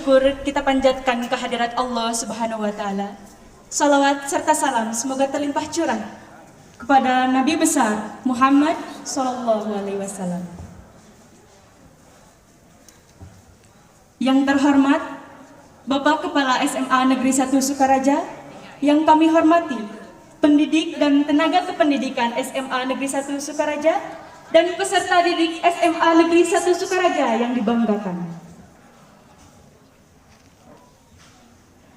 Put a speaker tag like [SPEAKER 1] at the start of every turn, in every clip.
[SPEAKER 1] syukur kita panjatkan kehadirat Allah Subhanahu wa Ta'ala. Salawat serta salam semoga terlimpah curah kepada Nabi besar Muhammad Sallallahu Alaihi Wasallam. Yang terhormat Bapak Kepala SMA Negeri 1 Sukaraja, yang kami hormati pendidik dan tenaga kependidikan SMA Negeri 1 Sukaraja, dan peserta didik SMA Negeri 1 Sukaraja yang dibanggakan.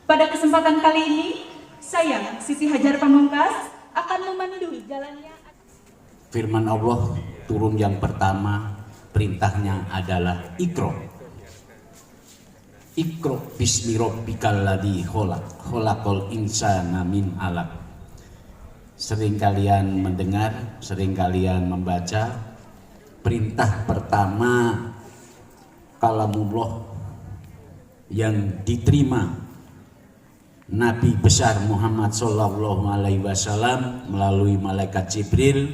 [SPEAKER 1] Pada kesempatan kali ini, saya, Siti Hajar Pamungkas, akan memandu jalannya.
[SPEAKER 2] Firman Allah turun yang pertama, perintahnya adalah Iqra. Iqra bismi rabbikal ladzi khalaq, khalaqal insana min 'alaq. Sering kalian mendengar, sering kalian membaca perintah pertama kalamullah yang diterima Nabi besar Muhammad Sallallahu Alaihi Wasallam melalui malaikat Jibril.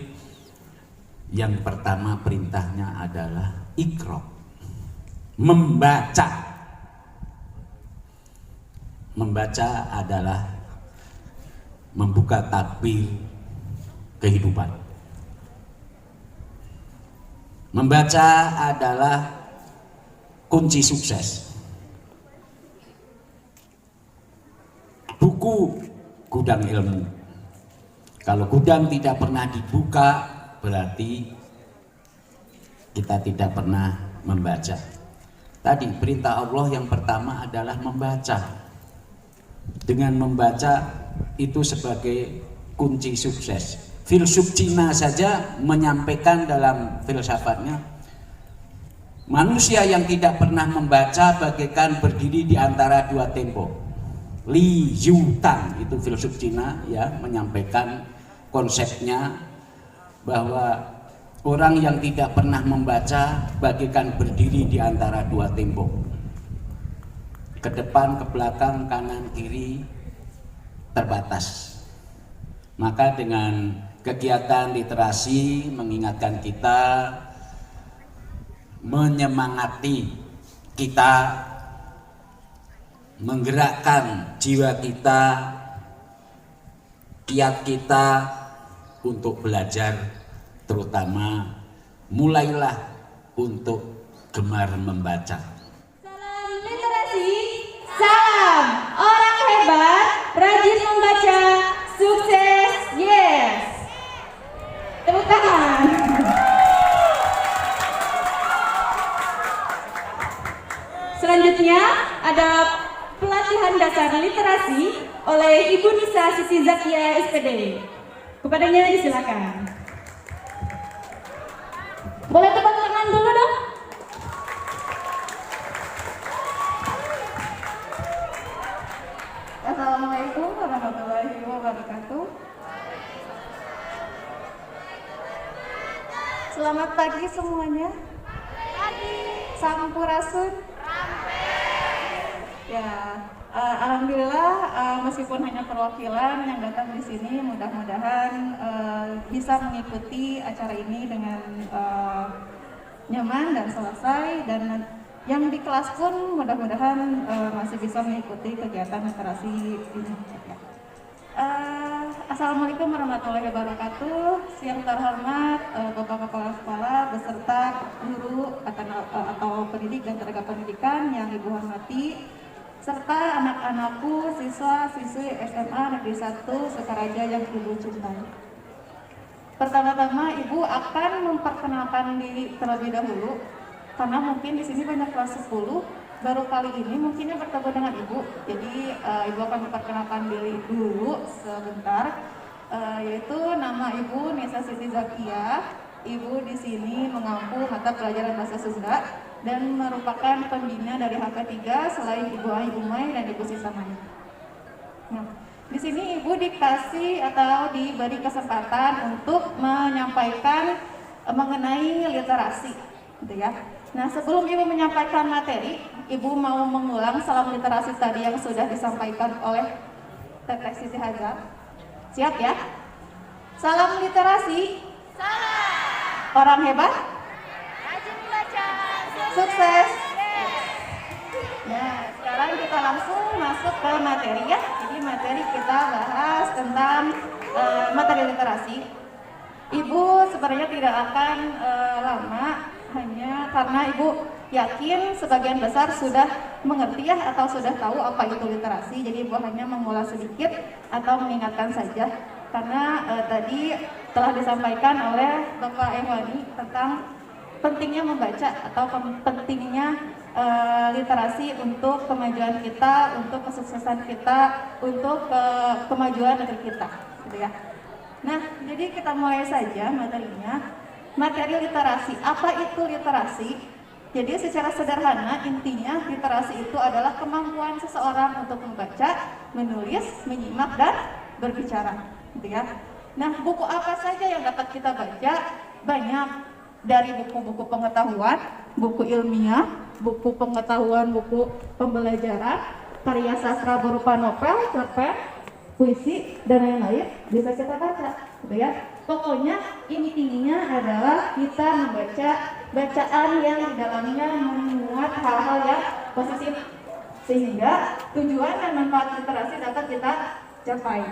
[SPEAKER 2] Yang pertama perintahnya adalah Iqra, membaca. Membaca adalah membuka tabir kehidupan. Membaca adalah kunci sukses. Buku gudang ilmu. Kalau gudang tidak pernah dibuka, berarti kita tidak pernah membaca. Tadi perintah Allah yang pertama adalah membaca. Dengan membaca itu sebagai kunci sukses. Filsuf Cina saja menyampaikan dalam filsafatnya, manusia yang tidak pernah membaca bagaikan berdiri di antara dua tembok. Li Yutang, itu filsuf Cina ya, menyampaikan konsepnya bahwa orang yang tidak pernah membaca bagaikan berdiri di antara dua tembok. Ke depan, ke belakang, kanan, kiri terbatas. Maka dengan kegiatan literasi mengingatkan kita, menyemangati kita, menggerakkan jiwa kita, kiat kita untuk belajar, terutama mulailah untuk gemar membaca.
[SPEAKER 1] Salam literasi, salam orang hebat, rajin membaca, sukses, yes. Tepuk tangan. Selanjutnya ada pelatihan dasar literasi oleh Ibu Nisa Siti Zakia SPD. Kepadanya disilakan. Boleh tepuk tangan dulu dong.
[SPEAKER 3] Assalamualaikum warahmatullahi wabarakatuh. Selamat pagi semuanya. Sampurasun. Ya, alhamdulillah meskipun hanya perwakilan yang datang di sini, mudah-mudahan bisa mengikuti acara ini dengan nyaman dan selesai, dan yang di kelas pun mudah-mudahan masih bisa mengikuti kegiatan literasi ini. Assalamualaikum warahmatullahi wabarakatuh. Yang terhormat Bapak Kepala Sekolah beserta guru atau pendidik dan tenaga pendidikan yang Ibu hormati, serta anak-anakku, siswa-siswi SMA Negeri 1 Sukaraja yang Ibu cintai. Pertama-tama Ibu akan memperkenalkan diri terlebih dahulu, karena mungkin di sini banyak kelas 10, baru kali ini mungkinnya bertemu dengan Ibu. Jadi Ibu akan memperkenalkan diri dulu sebentar, yaitu nama Ibu Nisa Siti Zakia. Ibu di sini mengampu mata pelajaran bahasa Sunda dan merupakan pembina dari HP3 selain Ibu Ayu Umay dan Ibu Sisamani. Nah, di sini Ibu dikasih atau diberi kesempatan untuk menyampaikan mengenai literasi, gitu ya. Nah, sebelum Ibu menyampaikan materi, Ibu mau mengulang salam literasi tadi yang sudah disampaikan oleh Teteh Siti Hajar. Siap ya? Salam literasi. Salam. Orang hebat. Rajin membaca. Sukses. Ya, sekarang kita langsung masuk ke materi ya. Jadi materi kita bahas tentang materi literasi. Ibu sebenarnya tidak akan lama, hanya karena Ibu yakin sebagian besar sudah mengerti ya atau sudah tahu apa itu literasi. Jadi Ibu hanya mengulas sedikit atau mengingatkan saja. Karena tadi telah disampaikan oleh Bapak Ehwani tentang pentingnya membaca atau pentingnya literasi untuk kemajuan kita, untuk kesuksesan kita, untuk kemajuan negeri kita, gitu ya. Nah, jadi kita mulai saja materinya. Materi literasi. Apa itu literasi? Jadi secara sederhana intinya literasi itu adalah kemampuan seseorang untuk membaca, menulis, menyimak dan berbicara, gitu ya. Nah, buku apa saja yang dapat kita baca? Banyak, dari buku-buku pengetahuan, buku ilmiah, buku pengetahuan, buku pembelajaran, karya sastra berupa novel, cerpen, puisi dan lain-lain bisa kita baca, gitu ya. Pokoknya intinya adalah kita membaca bacaan yang di dalamnya memuat hal-hal yang positif sehingga tujuan dan manfaat literasi dapat kita capai.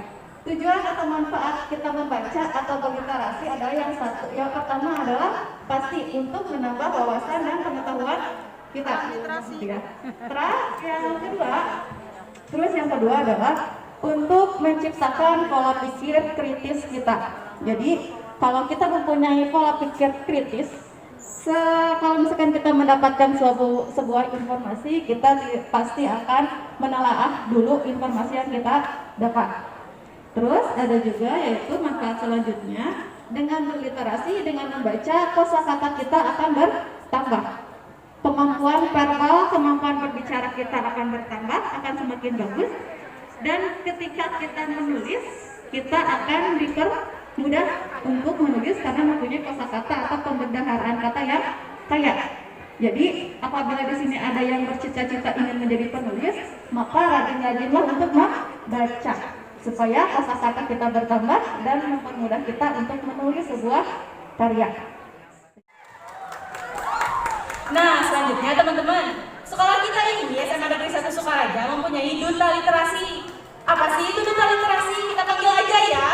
[SPEAKER 3] Tujuan atau manfaat kita membaca atau berliterasi adalah yang satu. Yang pertama adalah pasti untuk menambah wawasan dan pengetahuan kita. Ya. Terus yang kedua adalah untuk menciptakan pola pikir kritis kita. Jadi kalau kita mempunyai pola pikir kritis, kalau misalkan kita mendapatkan sebuah informasi, kita pasti akan menelaah dulu informasi yang kita dapat. Terus ada juga yaitu manfaat selanjutnya, dengan berliterasi, dengan membaca, kosakata kita akan bertambah. Kemampuan verbal, kemampuan berbicara kita akan bertambah, akan semakin bagus. Dan ketika kita menulis, kita akan dipermudah untuk menulis karena mempunyai kosakata atau pembendaharaan kata yang kaya. Jadi apabila di sini ada yang bercita-cita ingin menjadi penulis, maka rajin-rajinlah untuk membaca supaya kosakata kita bertambah dan mempermudah kita untuk menulis sebuah karya.
[SPEAKER 1] Nah, selanjutnya teman-teman, sekolah kita ini SMA Negeri 1 Sukaraja mempunyai duta literasi. Apa sih itu duta literasi? Kita panggil aja ya.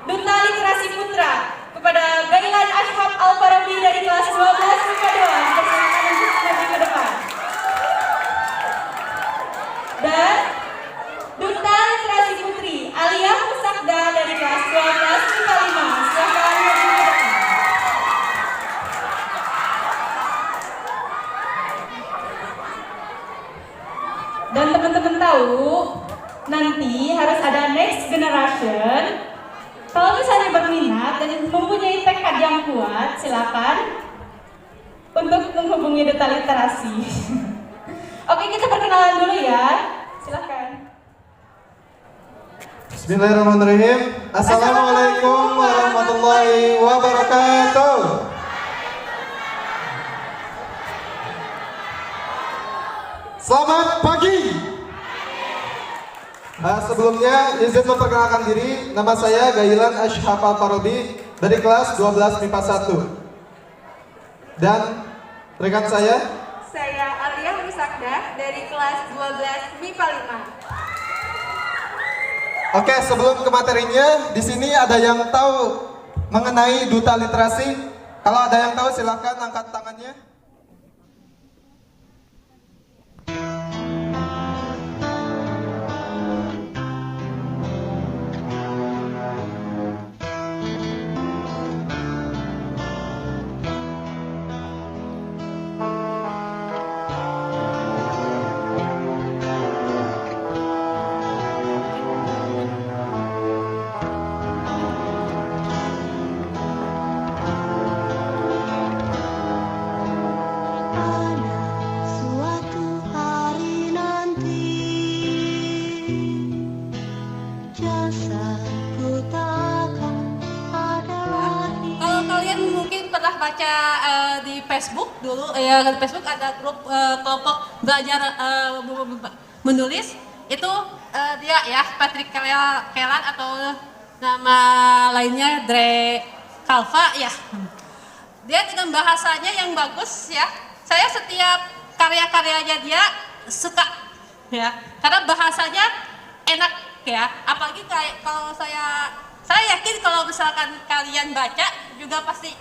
[SPEAKER 1] Duta Literasi Putra kepada Gailan Ashhab Al-Farabi dari kelas 12 MIPA 2 dipersilakan untuk maju ke depan. Dan Duta Literasi Putri Alia Musakda dari kelas 12 MIPA 5, silakan maju ke depan. Dan teman-teman tahu, nanti harus ada next generation. Kalau misalnya berminat dan mempunyai tekad yang kuat, silakan untuk menghubungi Duta Literasi. Oke, kita perkenalan dulu ya. Silakan.
[SPEAKER 4] Bismillahirrahmanirrahim. Assalamualaikum warahmatullahi wabarakatuh. Selamat pagi. Sebelumnya izin memperkenalkan diri. Nama saya Gailan Ashhab Al-Farabi dari kelas 12 MIPA 1. Dan rekan saya
[SPEAKER 5] Alia Musakda dari kelas 12 MIPA 5.
[SPEAKER 4] Oke, sebelum ke materinya, di sini ada yang tahu mengenai duta literasi? Kalau ada yang tahu silahkan angkat tangannya.
[SPEAKER 5] Baca di Facebook dulu ya, di Facebook ada grup kelompok belajar menulis itu dia ya Patrick Kelan atau nama lainnya Dre Kalva ya. Dia dengan bahasanya yang bagus ya. Saya setiap
[SPEAKER 6] karya-karyanya dia suka ya, karena bahasanya enak ya, apalagi kayak kalau saya yakin kalau misalkan kalian baca juga pasti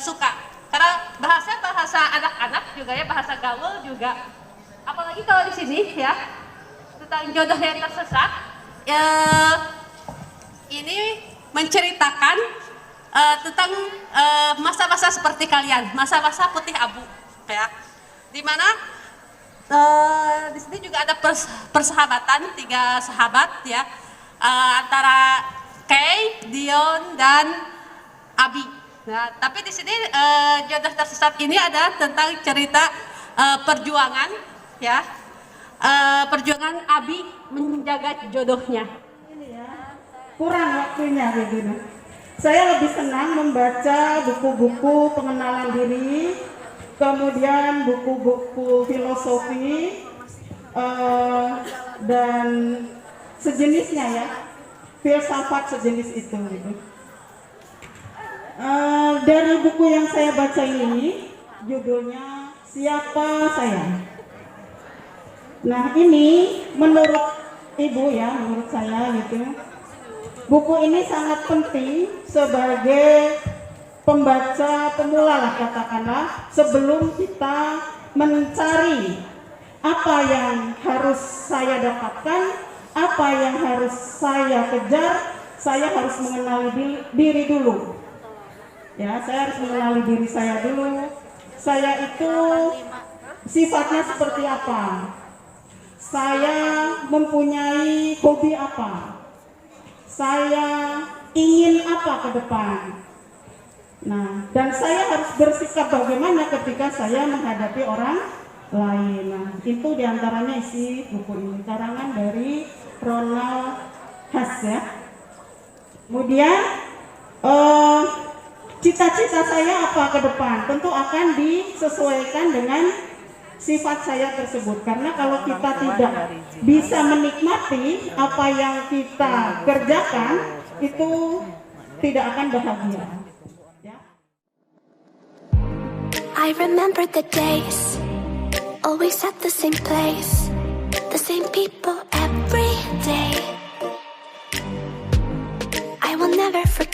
[SPEAKER 6] suka, karena bahasa anak-anak juga ya, bahasa gaul juga, apalagi kalau di sini ya tentang jodoh yang tersesat. Ini menceritakan tentang masa-masa seperti kalian, masa-masa putih abu ya, dimana di sini juga ada persahabatan 3 sahabat ya, antara Kay, Dion dan Abi. Nah, tapi di sini jodoh tersesat ini ada tentang cerita perjuangan ya, perjuangan Abi menjaga jodohnya.
[SPEAKER 7] Kurang waktunya begitu. Saya lebih senang membaca buku-buku pengenalan diri, kemudian buku-buku filosofi dan sejenisnya ya, filsafat sejenis itu gitu. Dari buku yang saya baca ini judulnya Siapa Saya. Nah ini menurut ibu ya, menurut saya gitu, buku ini sangat penting sebagai pembaca pemula lah katakanlah, sebelum kita mencari apa yang harus saya dapatkan, apa yang harus saya kejar, saya harus mengenali diri dulu. Ya, saya harus mengenali diri saya dulu. Saya itu sifatnya seperti apa? Saya mempunyai hobi apa? Saya ingin apa ke depan? Nah, dan saya harus bersikap bagaimana ketika saya menghadapi orang lain. Nah, itu diantaranya isi buku ini, karangan dari Ronald Haas ya. Kemudian cita-cita saya apa ke depan? Tentu akan disesuaikan dengan sifat saya tersebut, karena kalau kita tidak bisa menikmati apa yang kita kerjakan, itu tidak akan bahagia.
[SPEAKER 8] I remember the days, always at the same place, the same people every day. I will never forget